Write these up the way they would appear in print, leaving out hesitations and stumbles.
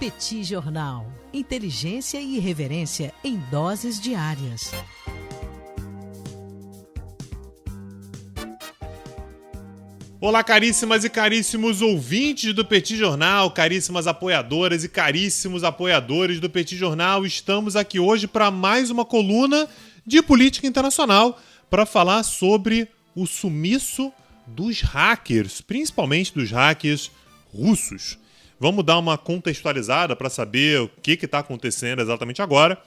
Petit Jornal. Inteligência e irreverência em doses diárias. Olá, caríssimas e caríssimos ouvintes do Petit Jornal, caríssimas apoiadoras e caríssimos apoiadores do Petit Jornal. Estamos aqui hoje para mais uma coluna de política internacional para falar sobre o sumiço dos hackers, principalmente dos hackers russos. Vamos dar uma contextualizada para saber o que está acontecendo exatamente agora.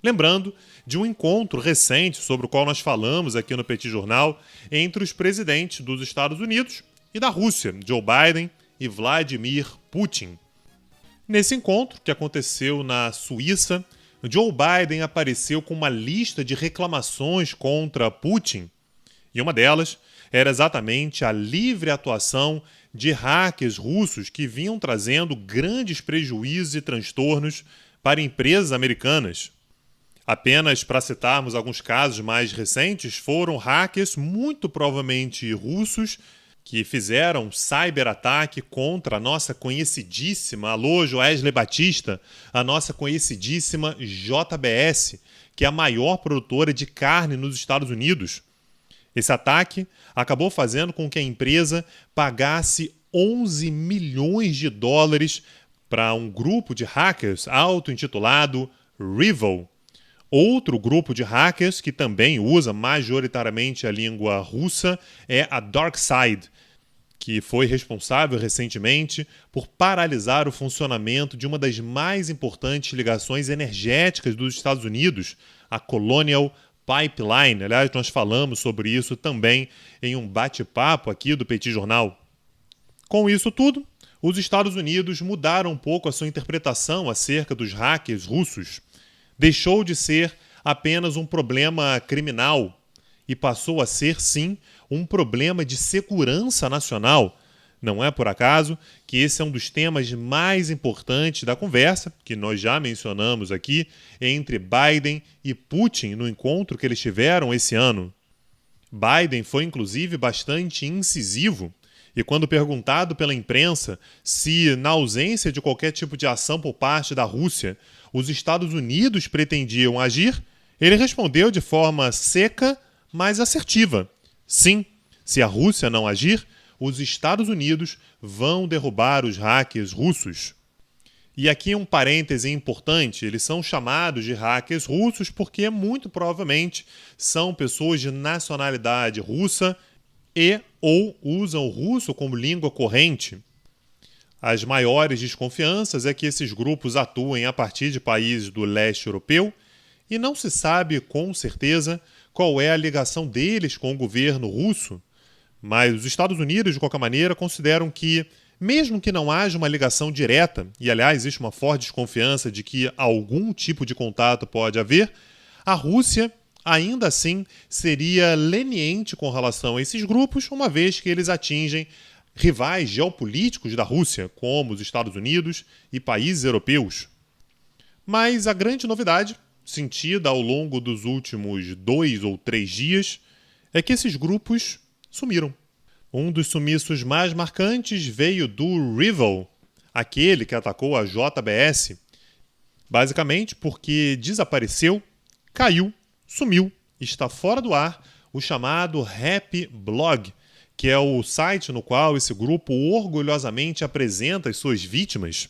Lembrando de um encontro recente sobre o qual nós falamos aqui no Petit Jornal entre os presidentes dos Estados Unidos e da Rússia, Joe Biden e Vladimir Putin. Nesse encontro, que aconteceu na Suíça, Joe Biden apareceu com uma lista de reclamações contra Putin, e uma delas era exatamente a livre atuação de hackers russos que vinham trazendo grandes prejuízos e transtornos para empresas americanas. Apenas para citarmos alguns casos mais recentes, foram hackers muito provavelmente russos que fizeram cyberataque contra a nossa conhecidíssima, alô Joesley Batista, a nossa conhecidíssima JBS, que é a maior produtora de carne nos Estados Unidos. Esse ataque acabou fazendo com que a empresa pagasse 11 milhões de dólares para um grupo de hackers auto-intitulado REvil. Outro grupo de hackers que também usa majoritariamente a língua russa é a DarkSide, que foi responsável recentemente por paralisar o funcionamento de uma das mais importantes ligações energéticas dos Estados Unidos, a Colonial Pipeline. Aliás, nós falamos sobre isso também em um bate-papo aqui do Petit Jornal. Com isso tudo, os Estados Unidos mudaram um pouco a sua interpretação acerca dos hackers russos. Deixou de ser apenas um problema criminal e passou a ser, sim, um problema de segurança nacional. Não é por acaso que esse é um dos temas mais importantes da conversa, que nós já mencionamos aqui, entre Biden e Putin no encontro que eles tiveram esse ano. Biden foi, inclusive, bastante incisivo e, quando perguntado pela imprensa se, na ausência de qualquer tipo de ação por parte da Rússia, os Estados Unidos pretendiam agir, ele respondeu de forma seca, mas assertiva. Sim, se a Rússia não agir, os Estados Unidos vão derrubar os hackers russos. E aqui um parêntese importante, eles são chamados de hackers russos porque muito provavelmente são pessoas de nacionalidade russa e ou usam o russo como língua corrente. As maiores desconfianças é que esses grupos atuem a partir de países do leste europeu e não se sabe com certeza qual é a ligação deles com o governo russo. Mas os Estados Unidos, de qualquer maneira, consideram que, mesmo que não haja uma ligação direta, e aliás existe uma forte desconfiança de que algum tipo de contato pode haver, a Rússia ainda assim seria leniente com relação a esses grupos, uma vez que eles atingem rivais geopolíticos da Rússia, como os Estados Unidos e países europeus. Mas a grande novidade, sentida ao longo dos últimos 2 ou 3 dias, é que esses grupos sumiram. Um dos sumiços mais marcantes veio do REvil, aquele que atacou a JBS, basicamente porque desapareceu, caiu, sumiu, está fora do ar o chamado Happy Blog, que é o site no qual esse grupo orgulhosamente apresenta as suas vítimas.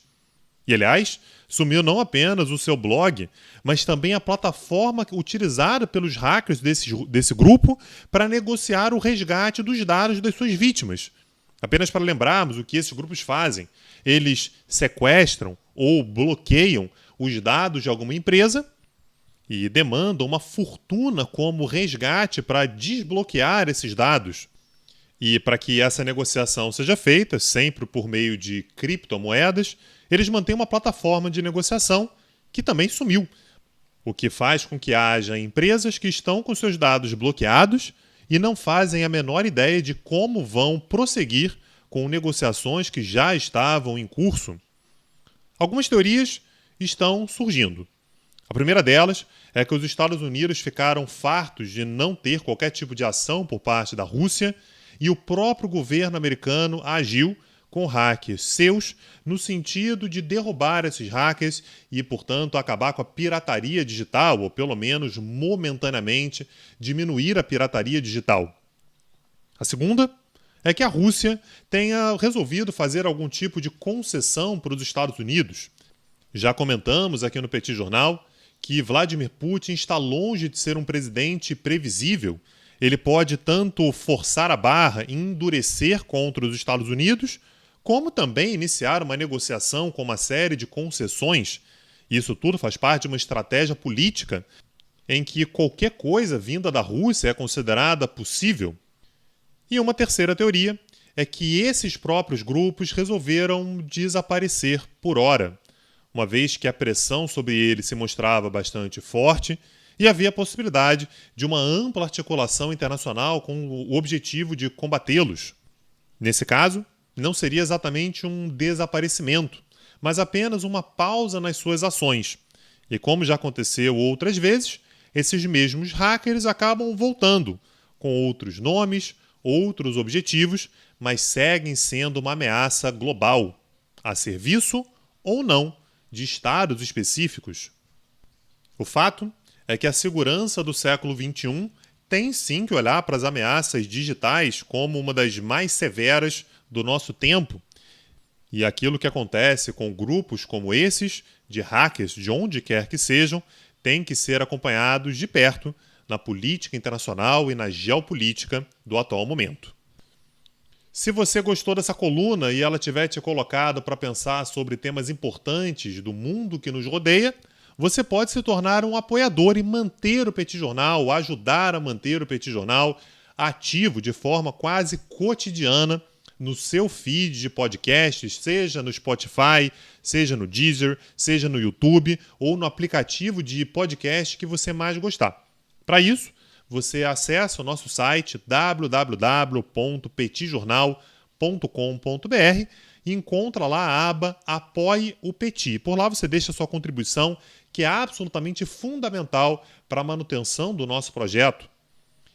E, aliás, sumiu não apenas o seu blog, mas também a plataforma utilizada pelos hackers desse grupo para negociar o resgate dos dados das suas vítimas. Apenas para lembrarmos o que esses grupos fazem. Eles sequestram ou bloqueiam os dados de alguma empresa e demandam uma fortuna como resgate para desbloquear esses dados. E para que essa negociação seja feita, sempre por meio de criptomoedas, eles mantêm uma plataforma de negociação que também sumiu, o que faz com que haja empresas que estão com seus dados bloqueados e não fazem a menor ideia de como vão prosseguir com negociações que já estavam em curso. Algumas teorias estão surgindo. A primeira delas é que os Estados Unidos ficaram fartos de não ter qualquer tipo de ação por parte da Rússia e o próprio governo americano agiu com hackers seus, no sentido de derrubar esses hackers e, portanto, acabar com a pirataria digital, ou pelo menos momentaneamente diminuir a pirataria digital. A segunda é que a Rússia tenha resolvido fazer algum tipo de concessão para os Estados Unidos. Já comentamos aqui no Petit Jornal que Vladimir Putin está longe de ser um presidente previsível. Ele pode tanto forçar a barra e endurecer contra os Estados Unidos, como também iniciar uma negociação com uma série de concessões. Isso tudo faz parte de uma estratégia política em que qualquer coisa vinda da Rússia é considerada possível. E uma terceira teoria é que esses próprios grupos resolveram desaparecer por hora, uma vez que a pressão sobre eles se mostrava bastante forte e havia a possibilidade de uma ampla articulação internacional com o objetivo de combatê-los. Nesse caso, não seria exatamente um desaparecimento, mas apenas uma pausa nas suas ações. E como já aconteceu outras vezes, esses mesmos hackers acabam voltando, com outros nomes, outros objetivos, mas seguem sendo uma ameaça global, a serviço ou não de estados específicos. O fato é que a segurança do século XXI tem sim que olhar para as ameaças digitais como uma das mais severas do nosso tempo. E aquilo que acontece com grupos como esses, de hackers de onde quer que sejam, tem que ser acompanhados de perto na política internacional e na geopolítica do atual momento. Se você gostou dessa coluna e ela tiver te colocado para pensar sobre temas importantes do mundo que nos rodeia, você pode se tornar um apoiador e manter o Petit Jornal, ajudar a manter o Petit Jornal ativo de forma quase cotidiana no seu feed de podcasts, seja no Spotify, seja no Deezer, seja no YouTube ou no aplicativo de podcast que você mais gostar. Para isso, você acessa o nosso site www.petitjornal.com.br e encontra lá a aba Apoie o Petit. Por lá você deixa a sua contribuição, que é absolutamente fundamental para a manutenção do nosso projeto.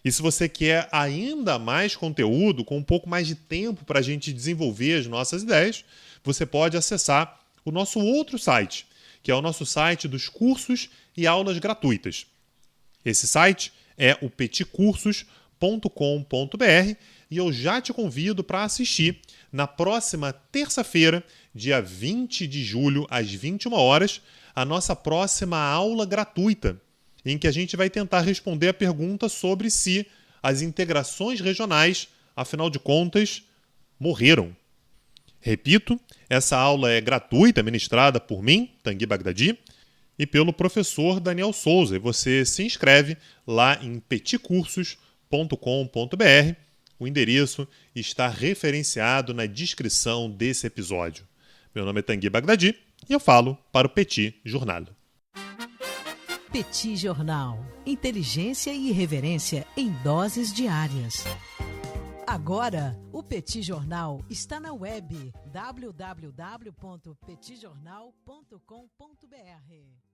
E se você quer ainda mais conteúdo, com um pouco mais de tempo para a gente desenvolver as nossas ideias, você pode acessar o nosso outro site, que é o nosso site dos cursos e aulas gratuitas. Esse site é o petitcursos.com.br e eu já te convido para assistir na próxima terça-feira, dia 20 de julho, às 21 horas, a nossa próxima aula gratuita, em que a gente vai tentar responder a pergunta sobre se as integrações regionais, afinal de contas, morreram. Repito, essa aula é gratuita, ministrada por mim, Tanguy Bagdadi, e pelo professor Daniel Souza. E você se inscreve lá em petitcursos.com.br. O endereço está referenciado na descrição desse episódio. Meu nome é Tanguy Bagdadi e eu falo para o Petit Jornal. Petit Jornal. Inteligência e irreverência em doses diárias. Agora, o Petit Jornal está na web www.petitjornal.com.br.